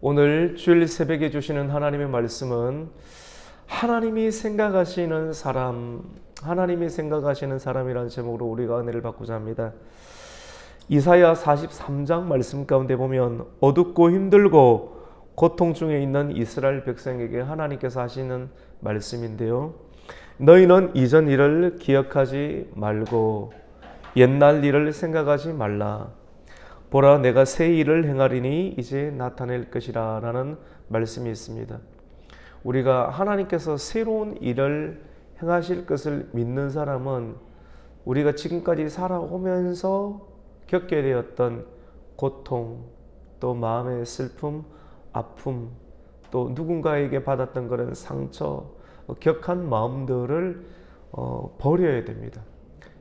오늘 주일 새벽에 주시는 하나님의 말씀은 하나님이 생각하시는 사람, 하나님이 생각하시는 사람이라는 제목으로 우리가 은혜를 받고자 합니다. 이사야 43장 말씀 가운데 보면 어둡고 힘들고 고통 중에 있는 이스라엘 백성에게 하나님께서 하시는 말씀인데요. 너희는 이전 일을 기억하지 말고 옛날 일을 생각하지 말라. 보라, 내가 새 일을 행하리니 이제 나타낼 것이라 라는 말씀이 있습니다. 우리가 하나님께서 새로운 일을 행하실 것을 믿는 사람은 우리가 지금까지 살아오면서 겪게 되었던 고통, 또 마음의 슬픔, 아픔, 또 누군가에게 받았던 그런 상처, 격한 마음들을 버려야 됩니다.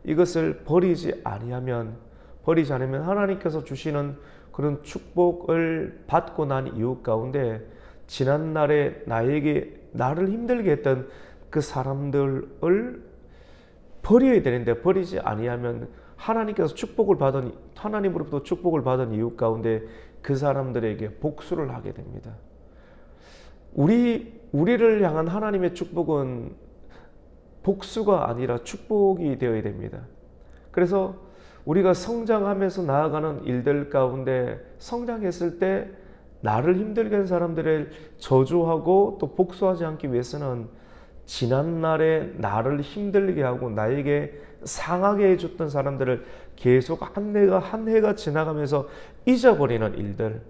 이것을 버리지 않으면 하나님께서 주시는 그런 축복을 받고 난 이유 가운데 지난날에 나를 힘들게 했던 그 사람들을 버려야 되는데, 버리지 아니하면 하나님께서 하나님으로부터 축복을 받은 이유 가운데 그 사람들에게 복수를 하게 됩니다. 우리를 향한 하나님의 축복은 복수가 아니라 축복이 되어야 됩니다. 그래서 우리가 성장하면서 나아가는 일들 가운데 성장했을 때 나를 힘들게 한 사람들을 저주하고 또 복수하지 않기 위해서는 지난날에 나를 힘들게 하고 나에게 상하게 해줬던 사람들을 계속 한 해가 지나가면서 잊어버리는 일들,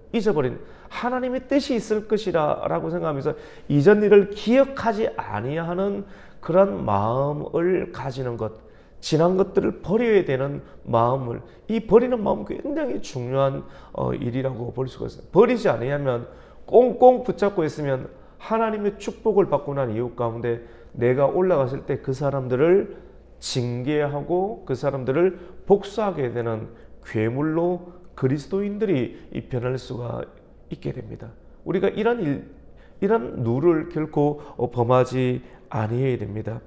하나님의 뜻이 있을 것이라 라고 생각하면서 이전 일을 기억하지 아니하는 그런 마음을 가지는 것, 지난 것들을 버려야 되는 마음을, 이 버리는 마음은 굉장히 중요한 일이라고 볼 수가 있어요. 버리지 않으면 꽁꽁 붙잡고 있으면 하나님의 축복을 받고 난 이유 가운데 내가 올라갔을 때 그 사람들을 징계하고 그 사람들을 복수하게 되는 괴물로 그리스도인들이 변할 수가 있게 됩니다. 우리가 이런 누를 결코 범하지 아니해야 됩니다.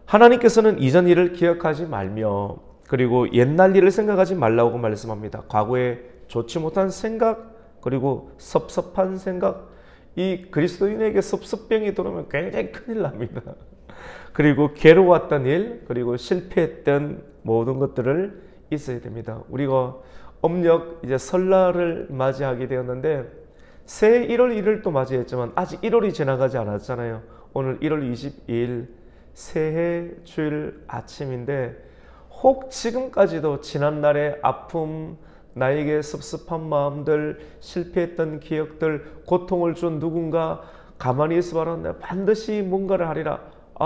하나님께서는 이전 일을 기억하지 말며 그리고 옛날 일을 생각하지 말라고 말씀합니다. 과거에 좋지 못한 생각, 그리고 섭섭한 생각, 이 그리스도인에게 섭섭병이 들어오면 굉장히 큰일 납니다. 그리고 괴로웠던 일, 그리고 실패했던 모든 것들을 있어야 됩니다. 우리가 음력 이제 설날을 맞이하게 되었는데 새해 1월 1일 또 맞이했지만 아직 1월이 지나가지 않았잖아요. 오늘 1월 22일 새해 주일 아침인데 혹 지금까지도 지난날의 아픔, 나에게 섭섭한 마음들, 실패했던 기억들, 고통을 준 누군가 가만히 있어봐라, 내가 반드시 뭔가를 하리라,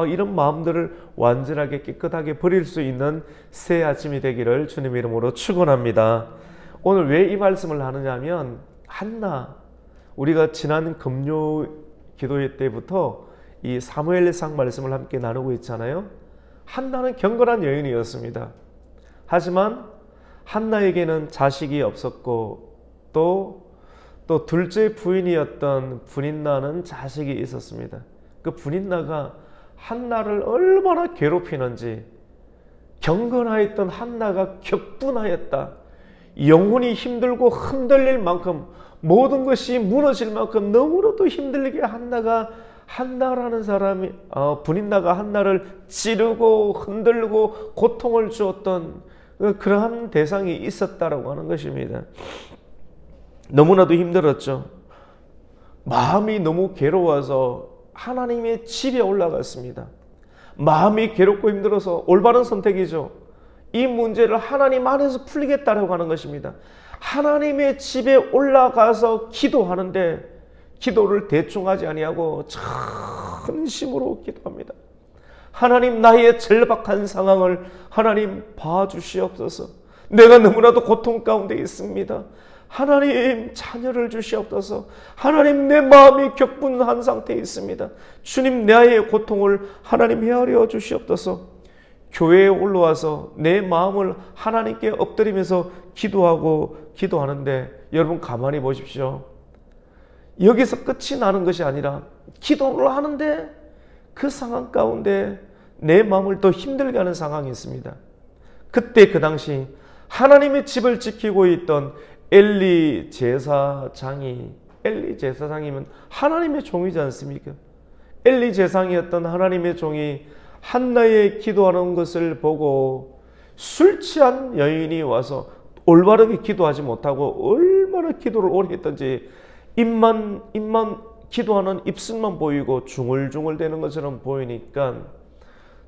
이런 마음들을 완전하게 깨끗하게 버릴 수 있는 새해 아침이 되기를 주님의 이름으로 축원합니다. 오늘 왜 이 말씀을 하느냐면 한나, 우리가 지난 금요 기도회 때부터 이 사무엘상 말씀을 함께 나누고 있잖아요. 한나는 경건한 여인이었습니다. 하지만 한나에게는 자식이 없었고 또 둘째 부인이었던 브닌나는 자식이 있었습니다. 그 브닌나가 한나를 얼마나 괴롭히는지, 경건하였던 한나가 격분하였다. 영혼이 힘들고 흔들릴 만큼, 모든 것이 무너질 만큼 너무나도 힘들게 한나라는 사람이, 브닌나가 한나를 찌르고 흔들고 고통을 주었던 그러한 대상이 있었다라고 하는 것입니다. 너무나도 힘들었죠. 마음이 너무 괴로워서 하나님의 집에 올라갔습니다. 마음이 괴롭고 힘들어서 올바른 선택이죠. 이 문제를 하나님 안에서 풀리겠다라고 하는 것입니다. 하나님의 집에 올라가서 기도하는데 기도를 대충 하지 아니하고 전심으로 기도합니다. 하나님, 나의 절박한 상황을 하나님 봐주시옵소서. 내가 너무나도 고통 가운데 있습니다. 하나님, 자녀를 주시옵소서. 하나님, 내 마음이 격분한 상태에 있습니다. 주님, 나의 고통을 하나님 헤아려 주시옵소서. 교회에 올라와서 내 마음을 하나님께 엎드리면서 기도하는데 여러분 가만히 보십시오. 여기서 끝이 나는 것이 아니라 기도를 하는데 그 상황 가운데 내 마음을 더 힘들게 하는 상황이 있습니다. 그때 그 당시 하나님의 집을 지키고 있던 엘리 제사장이면 하나님의 종이지 않습니까? 엘리 제사장이었던 하나님의 종이 한나의 기도하는 것을 보고 술 취한 여인이 와서 올바르게 기도하지 못하고 얼마나 기도를 오래 했던지 입만 기도하는 입술만 보이고 중얼중얼대는 것처럼 보이니까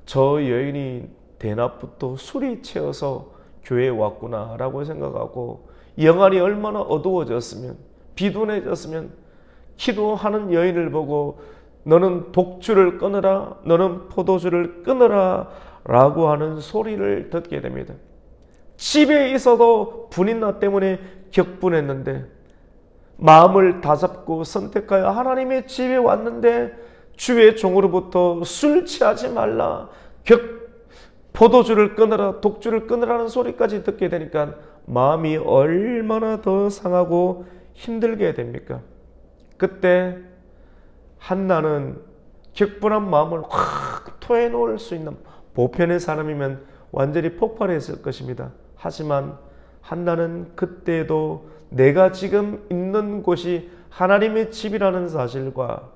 저 여인이 대낮부터 술이 채워서 교회에 왔구나 라고 생각하고 영안이 얼마나 어두워졌으면 비둔해졌으면 기도하는 여인을 보고 너는 독주를 끊으라, 너는 포도주를 끊으라 라고 하는 소리를 듣게 됩니다. 집에 있어도 분인나 때문에 격분했는데 마음을 다잡고 선택하여 하나님의 집에 왔는데 주의 종으로부터 술 취하지 말라, 포도주를 끊으라, 독주를 끊으라는 소리까지 듣게 되니까 마음이 얼마나 더 상하고 힘들게 됩니까? 그때 한나는 격분한 마음을 확 토해놓을 수 있는 보편의 사람이면 완전히 폭발했을 것입니다. 하지만 한나는 그때도 내가 지금 있는 곳이 하나님의 집이라는 사실과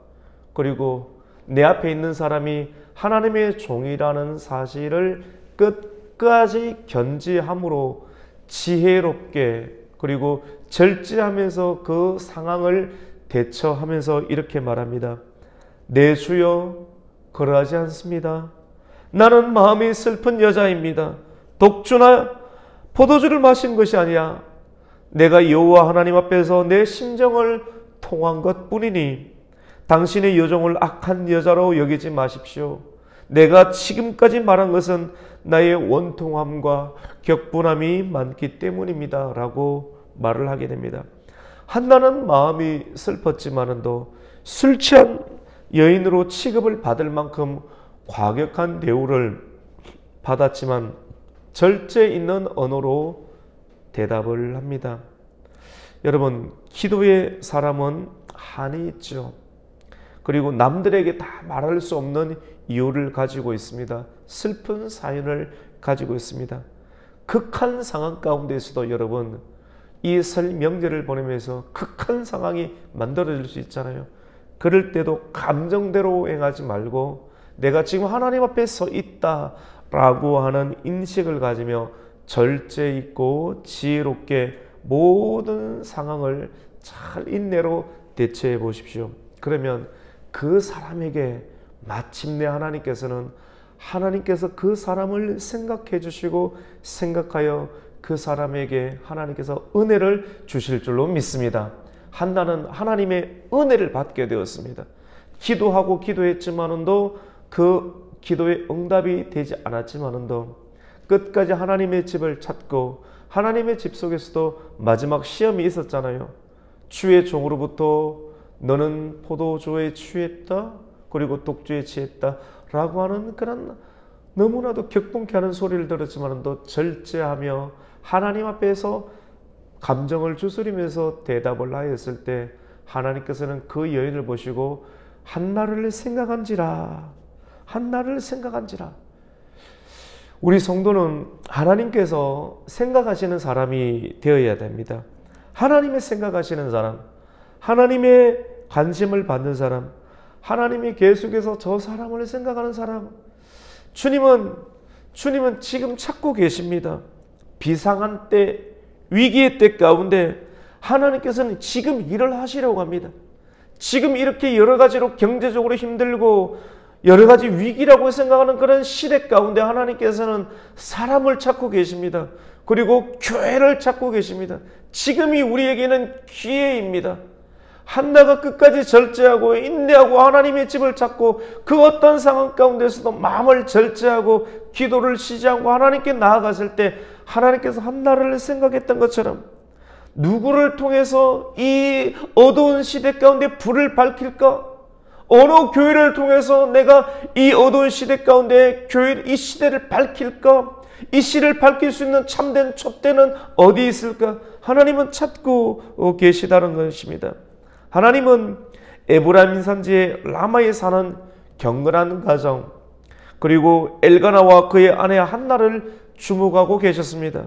그리고 내 앞에 있는 사람이 하나님의 종이라는 사실을 끝까지 견지함으로 지혜롭게 그리고 절제하면서 그 상황을 대처하면서 이렇게 말합니다. 내 주여, 그러하지 않습니다. 나는 마음이 슬픈 여자입니다. 독주나 포도주를 마신 것이 아니야. 내가 여호와 하나님 앞에서 내 심정을 통한 것뿐이니 당신의 여종을 악한 여자로 여기지 마십시오. 내가 지금까지 말한 것은 나의 원통함과 격분함이 많기 때문입니다. 라고 말을 하게 됩니다. 한나는 마음이 슬펐지만도 술 취한 여인으로 취급을 받을 만큼 과격한 대우를 받았지만 절제 있는 언어로 대답을 합니다. 여러분, 기도의 사람은 한이 있죠. 그리고 남들에게 다 말할 수 없는 이유를 가지고 있습니다. 슬픈 사연을 가지고 있습니다. 극한 상황 가운데서도 여러분, 이 설 명절을 보내면서 극한 상황이 만들어질 수 있잖아요. 그럴 때도 감정대로 행하지 말고 내가 지금 하나님 앞에 서 있다라고 하는 인식을 가지며 절제 있고 지혜롭게 모든 상황을 잘 인내로 대처해 보십시오. 그러면 그 사람에게 마침내 하나님께서 그 사람을 생각해 주시고 생각하여 그 사람에게 하나님께서 은혜를 주실 줄로 믿습니다. 한나는 하나님의 은혜를 받게 되었습니다. 기도하고 기도했지만도 그 기도의 응답이 되지 않았지만도 끝까지 하나님의 집을 찾고 하나님의 집 속에서도 마지막 시험이 있었잖아요. 주의 종으로부터 너는 포도주에 취했다 그리고 독주에 취했다 라고 하는 그런 너무나도 격분케 하는 소리를 들었지만도 절제하며 하나님 앞에서 감정을 추스리면서 대답을 하였을 때 하나님께서는 그 여인을 보시고 한나를 생각한지라. 우리 성도는 하나님께서 생각하시는 사람이 되어야 됩니다. 하나님의 생각하시는 사람, 하나님의 관심을 받는 사람, 하나님이 계속해서 저 사람을 생각하는 사람, 주님은 지금 찾고 계십니다. 비상한 때, 위기의 때 가운데 하나님께서는 지금 일을 하시려고 합니다. 지금 이렇게 여러 가지로 경제적으로 힘들고 여러 가지 위기라고 생각하는 그런 시대 가운데 하나님께서는 사람을 찾고 계십니다. 그리고 교회를 찾고 계십니다. 지금이 우리에게는 기회입니다. 한나가 끝까지 절제하고 인내하고 하나님의 집을 찾고 그 어떤 상황 가운데서도 마음을 절제하고 기도를 쉬지 않고 하나님께 나아갔을 때 하나님께서 한나를 생각했던 것처럼 누구를 통해서 이 어두운 시대 가운데 불을 밝힐까? 어느 교회를 통해서 내가 이 어두운 시대 가운데 이 시대를 밝힐까? 이 시를 밝힐 수 있는 참된 촛대는 어디 있을까? 하나님은 찾고 계시다는 것입니다. 하나님은 에브라임 산지의 라마에 사는 경건한 가정 그리고 엘가나와 그의 아내 한나를 주목하고 계셨습니다.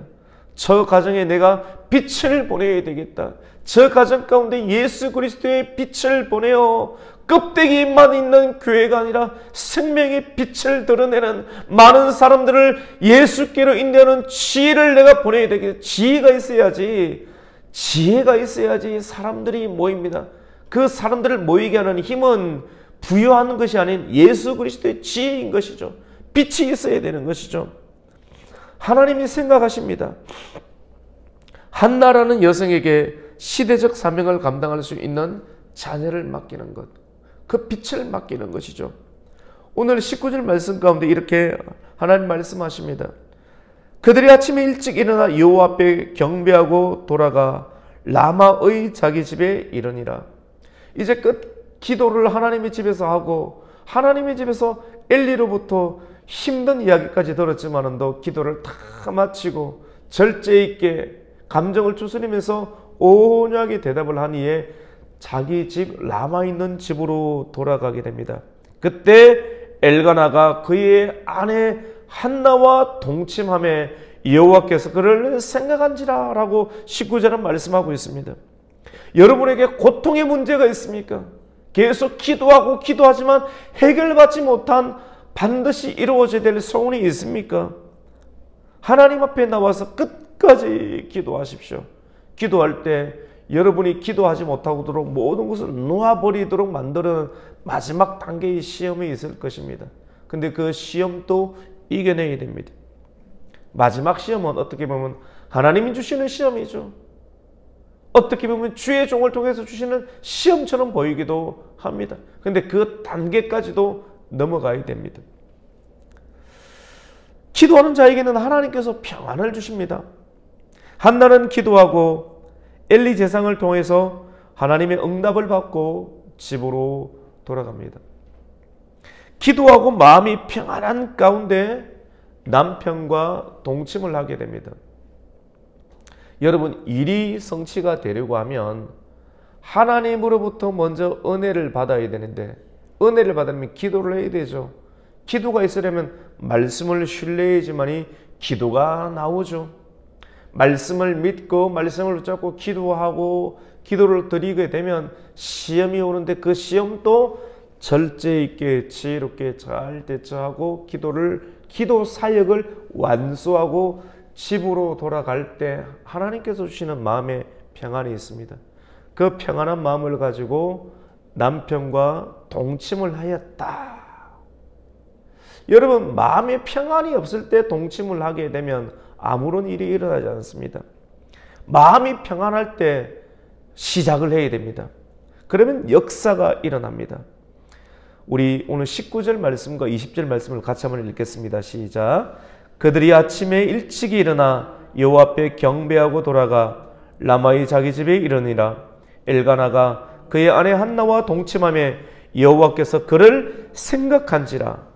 저 가정에 내가 빛을 보내야 되겠다. 저 가정 가운데 예수 그리스도의 빛을 보내어 껍데기만 있는 교회가 아니라 생명의 빛을 드러내는 많은 사람들을 예수께로 인도하는 지혜를 내가 보내야 되겠다. 지혜가 있어야지 사람들이 모입니다. 그 사람들을 모이게 하는 힘은 부여하는 것이 아닌 예수 그리스도의 지혜인 것이죠. 빛이 있어야 되는 것이죠. 하나님이 생각하십니다. 한나라는 여성에게 시대적 사명을 감당할 수 있는 자녀를 맡기는 것, 그 빛을 맡기는 것이죠. 오늘 19절 말씀 가운데 이렇게 하나님 말씀하십니다. 그들이 아침에 일찍 일어나 여호와 앞에 경배하고 돌아가 라마의 자기 집에 이르니라. 이제 끝 기도를 하나님의 집에서 하고 하나님의 집에서 엘리로부터 힘든 이야기까지 들었지만도 기도를 다 마치고 절제 있게 감정을 추스리면서 온유하게 대답을 한 이에 자기 집 라마 있는 집으로 돌아가게 됩니다. 그때 엘가나가 그의 아내 한나와 동침함에 여호와께서 그를 생각한지라 라고 19절은 말씀하고 있습니다. 여러분에게 고통의 문제가 있습니까? 계속 기도하고 기도하지만 해결받지 못한 반드시 이루어져야 될 소원이 있습니까? 하나님 앞에 나와서 끝까지 기도하십시오. 기도할 때 여러분이 기도하지 못하도록 모든 것을 놓아버리도록 만드는 마지막 단계의 시험이 있을 것입니다. 근데 그 시험도 이겨내야 됩니다. 마지막 시험은 어떻게 보면 하나님이 주시는 시험이죠. 어떻게 보면 주의 종을 통해서 주시는 시험처럼 보이기도 합니다. 근데 그 단계까지도 넘어가야 됩니다. 기도하는 자에게는 하나님께서 평안을 주십니다. 한나는 기도하고 엘리 제사장을 통해서 하나님의 응답을 받고 집으로 돌아갑니다. 기도하고 마음이 평안한 가운데 남편과 동침을 하게 됩니다. 여러분, 일이 성취가 되려고 하면 하나님으로부터 먼저 은혜를 받아야 되는데 은혜를 받으려면 기도를 해야 되죠. 기도가 있으려면 말씀을 신뢰해야지만이 기도가 나오죠. 말씀을 믿고 말씀을 붙잡고 기도하고 기도를 드리게 되면 시험이 오는데 그 시험도 절제 있게 지혜롭게 잘 대처하고 기도 사역을 완수하고 집으로 돌아갈 때 하나님께서 주시는 마음의 평안이 있습니다. 그 평안한 마음을 가지고 남편과 동침을 하였다. 여러분, 마음의 평안이 없을 때 동침을 하게 되면 아무런 일이 일어나지 않습니다. 마음이 평안할 때 시작을 해야 됩니다. 그러면 역사가 일어납니다. 우리 오늘 19절 말씀과 20절 말씀을 같이 한번 읽겠습니다. 시작. 그들이 아침에 일찍 일어나 여호와 앞에 경배하고 돌아가 라마의 자기 집에 이르니라. 엘가나가 그의 아내 한나와 동침함에 여호와께서 그를 생각한지라.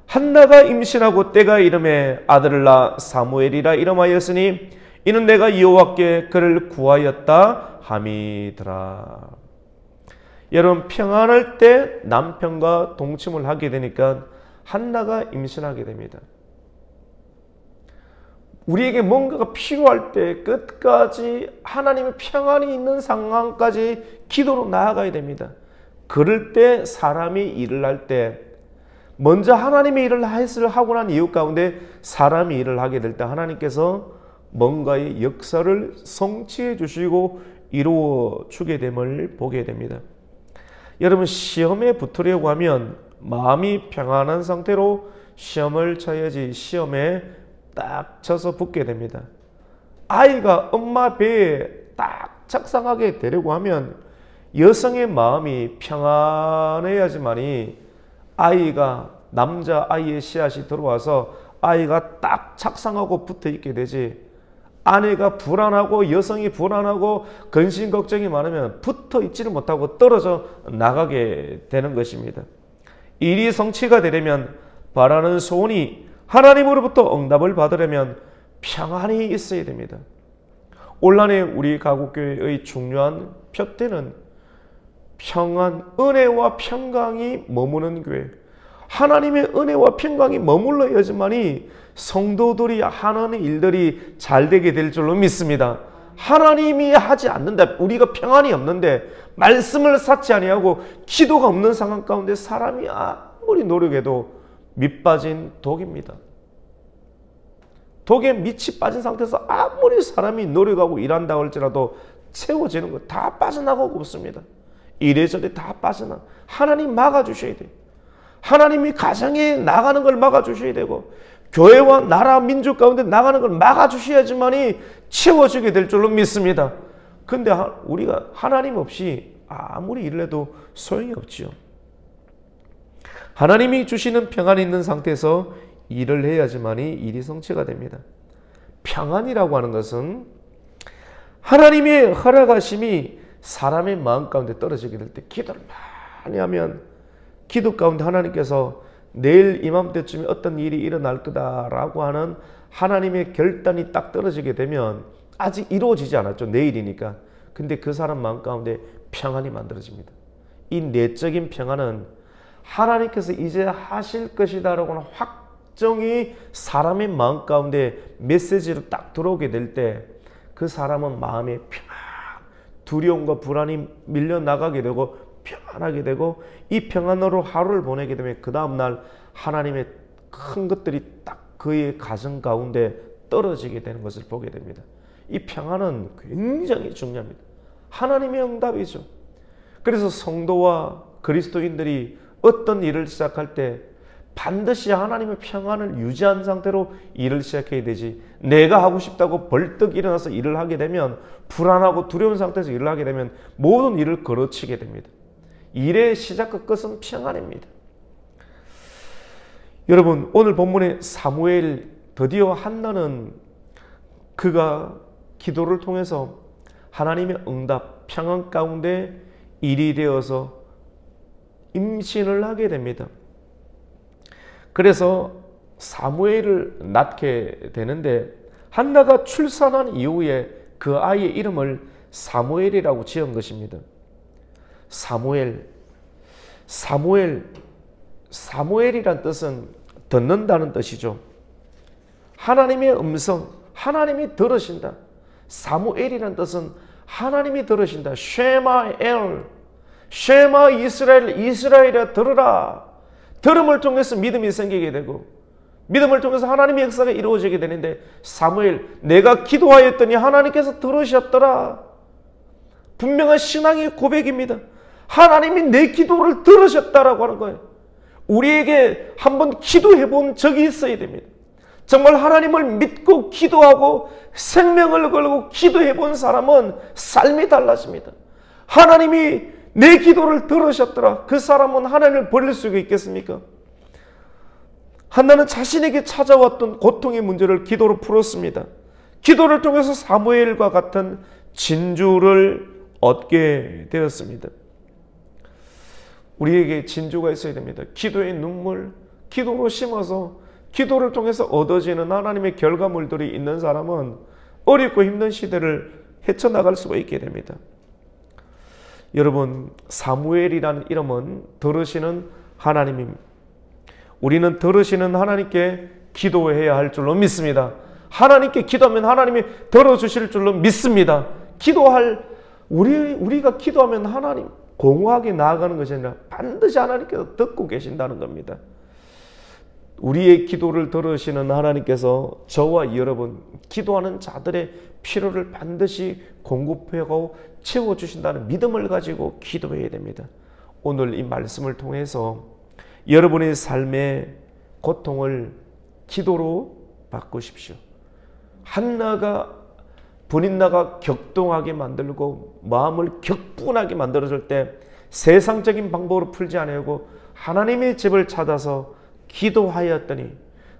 한나가 임신하고 때가 이름에 아들을 낳아 사무엘이라 이름하였으니 이는 내가 여호와께 그를 구하였다 함이더라. 여러분, 평안할 때 남편과 동침을 하게 되니까 한나가 임신하게 됩니다. 우리에게 뭔가가 필요할 때 끝까지 하나님의 평안이 있는 상황까지 기도로 나아가야 됩니다. 그럴 때 사람이 일을 할 때 먼저 하나님의 일을 하고 난 이유 가운데 사람이 일을 하게 될 때 하나님께서 뭔가의 역사를 성취해 주시고 이루어 주게 됨을 보게 됩니다. 여러분, 시험에 붙으려고 하면 마음이 평안한 상태로 시험을 쳐야지 시험에 딱 쳐서 붙게 됩니다. 아이가 엄마 배에 딱 착상하게 되려고 하면 여성의 마음이 평안해야지만이 아이가 남자아이의 씨앗이 들어와서 아이가 딱 착상하고 붙어 있게 되지, 아내가 불안하고 여성이 불안하고 근심 걱정이 많으면 붙어 있지를 못하고 떨어져 나가게 되는 것입니다. 일이 성취가 되려면 바라는 소원이 하나님으로부터 응답을 받으려면 평안이 있어야 됩니다. 올한해 우리 가곡교회의 중요한 표대는 평안, 은혜와 평강이 머무는 교회, 하나님의 은혜와 평강이 머물러야지만이 성도들이 하는 일들이 잘 되게 될 줄로 믿습니다. 하나님이 하지 않는다. 우리가 평안이 없는데 말씀을 쌓지 아니하고 기도가 없는 상황 가운데 사람이 아무리 노력해도 밑 빠진 독입니다. 독에 밑이 빠진 상태에서 아무리 사람이 노력하고 일한다고 할지라도 채워지는 거 다 빠져나가고 없습니다. 이래저래 다 빠져나. 하나님 막아주셔야 돼요. 하나님이 가정에 나가는 걸 막아주셔야 되고 교회와 나라 민족 가운데 나가는 걸 막아주셔야지만이 채워지게 될 줄로 믿습니다. 근데 우리가 하나님 없이 아무리 일을 해도 소용이 없지요. 하나님이 주시는 평안이 있는 상태에서 일을 해야지만이 일이 성취가 됩니다. 평안이라고 하는 것은 하나님의 허락하심이 사람의 마음 가운데 떨어지게 될 때 기도를 많이 하면 기도 가운데 하나님께서 내일 이맘때쯤에 어떤 일이 일어날 거다라고 하는 하나님의 결단이 딱 떨어지게 되면 아직 이루어지지 않았죠. 내일이니까. 근데 그 사람 마음 가운데 평안이 만들어집니다. 이 내적인 평안은 하나님께서 이제 하실 것이다라고 하는 확정이 사람의 마음 가운데 메시지로 딱 들어오게 될 때 그 사람은 마음에 평안, 두려움과 불안이 밀려나가게 되고 평안하게 되고 이 평안으로 하루를 보내게 되면 그 다음날 하나님의 큰 것들이 딱 그의 가정 가운데 떨어지게 되는 것을 보게 됩니다. 이 평안은 굉장히 중요합니다. 하나님의 응답이죠. 그래서 성도와 그리스도인들이 어떤 일을 시작할 때 반드시 하나님의 평안을 유지한 상태로 일을 시작해야 되지, 내가 하고 싶다고 벌떡 일어나서 일을 하게 되면 불안하고 두려운 상태에서 일을 하게 되면 모든 일을 걸어치게 됩니다. 일의 시작과 끝은 평안입니다. 여러분, 오늘 본문의 사무엘, 드디어 한나는 그가 기도를 통해서 하나님의 응답, 평안 가운데 일이 되어서 임신을 하게 됩니다. 그래서 사무엘을 낳게 되는데 한나가 출산한 이후에 그 아이의 이름을 사무엘이라고 지은 것입니다. 사무엘이란 뜻은 듣는다는 뜻이죠. 하나님의 음성, 하나님이 들으신다. 사무엘이란 뜻은 하나님이 들으신다. 쉐마 이스라엘아 들으라. 들음을 통해서 믿음이 생기게 되고 믿음을 통해서 하나님의 역사가 이루어지게 되는데, 사무엘, 내가 기도하였더니 하나님께서 들으셨더라. 분명한 신앙의 고백입니다. 하나님이 내 기도를 들으셨다라고 하는 거예요. 우리에게 한번 기도해 본 적이 있어야 됩니다. 정말 하나님을 믿고 기도하고 생명을 걸고 기도해 본 사람은 삶이 달라집니다. 하나님이 내 기도를 들으셨더라. 그 사람은 하나님을 버릴 수가 있겠습니까? 한나는 자신에게 찾아왔던 고통의 문제를 기도로 풀었습니다. 기도를 통해서 사무엘과 같은 진주를 얻게 되었습니다. 우리에게 진주가 있어야 됩니다. 기도의 눈물, 기도로 심어서 기도를 통해서 얻어지는 하나님의 결과물들이 있는 사람은 어렵고 힘든 시대를 헤쳐나갈 수가 있게 됩니다. 여러분, 사무엘이라는 이름은 들으시는 하나님입니다. 우리는 들으시는 하나님께 기도해야 할 줄로 믿습니다. 하나님께 기도하면 하나님이 들어주실 줄로 믿습니다. 우리가 기도하면 하나님 공허하게 나아가는 것이 아니라 반드시 하나님께서 듣고 계신다는 겁니다. 우리의 기도를 들으시는 하나님께서 저와 여러분, 기도하는 자들의 필요를 반드시 공급하고 채워주신다는 믿음을 가지고 기도해야 됩니다. 오늘 이 말씀을 통해서 여러분의 삶의 고통을 기도로 바꾸십시오. 한나가 분인나가 격동하게 만들고 마음을 격분하게 만들어줄 때 세상적인 방법으로 풀지 않으려고 하나님의 집을 찾아서 기도하였더니,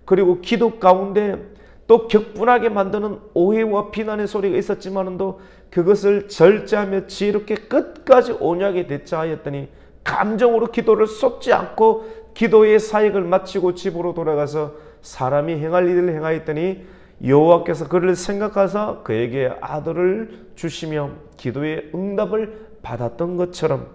그리고 기도 가운데 또 격분하게 만드는 오해와 비난의 소리가 있었지만도 그것을 절제하며 지혜롭게 끝까지 온유하게 대처하였더니 감정으로 기도를 쏟지 않고 기도의 사역을 마치고 집으로 돌아가서 사람이 행할 일을 행하였더니 여호와께서 그를 생각하사 그에게 아들을 주시며 기도의 응답을 받았던 것처럼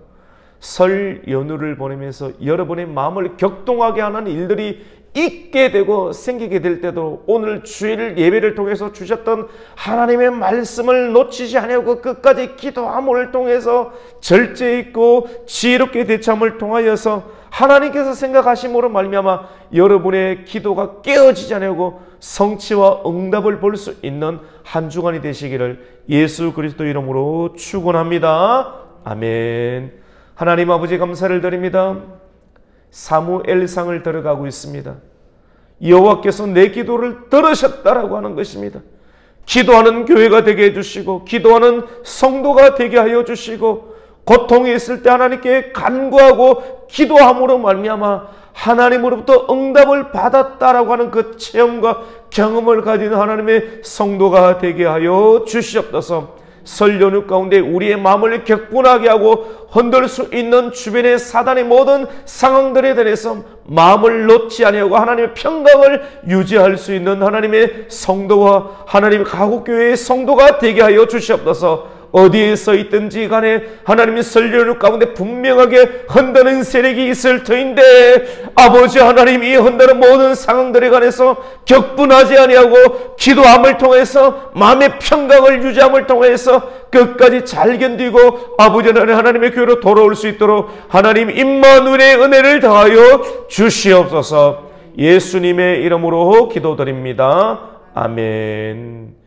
설 연휴를 보내면서 여러분의 마음을 격동하게 하는 일들이 있게 되고 생기게 될 때도 오늘 주일 예배를 통해서 주셨던 하나님의 말씀을 놓치지 않고 끝까지 기도함을 통해서 절제 있고 지혜롭게 대처함을 통하여서 하나님께서 생각하심으로 말미암아 여러분의 기도가 깨어지지 않고 성취와 응답을 볼 수 있는 한 주간이 되시기를 예수 그리스도 이름으로 축원합니다. 아멘. 하나님 아버지 감사를 드립니다. 사무엘상을 들어가고 있습니다. 여호와께서 내 기도를 들으셨다라고 하는 것입니다. 기도하는 교회가 되게 해주시고 기도하는 성도가 되게 하여 주시고 고통에 있을 때 하나님께 간구하고 기도함으로 말미암아 하나님으로부터 응답을 받았다라고 하는 그 체험과 경험을 가진 하나님의 성도가 되게 하여 주시옵소서. 설 연휴 가운데 우리의 마음을 격분하게 하고 흔들 수 있는 주변의 사단의 모든 상황들에 대해서 마음을 놓지 아니하고 하나님의 평강을 유지할 수 있는 하나님의 성도와 하나님의 가곡교회의 성도가 되게 하여 주시옵소서. 어디에 서 있든지 간에 하나님의 설 연휴 가운데 분명하게 흔드는 세력이 있을 터인데 아버지 하나님 이 흔드는 모든 상황들에 관해서 격분하지 아니하고 기도함을 통해서 마음의 평강을 유지함을 통해서 끝까지 잘 견디고 아버지 하나님의 교회로 돌아올 수 있도록 하나님 임마누엘의 은혜를 더하여 주시옵소서. 예수님의 이름으로 기도드립니다. 아멘.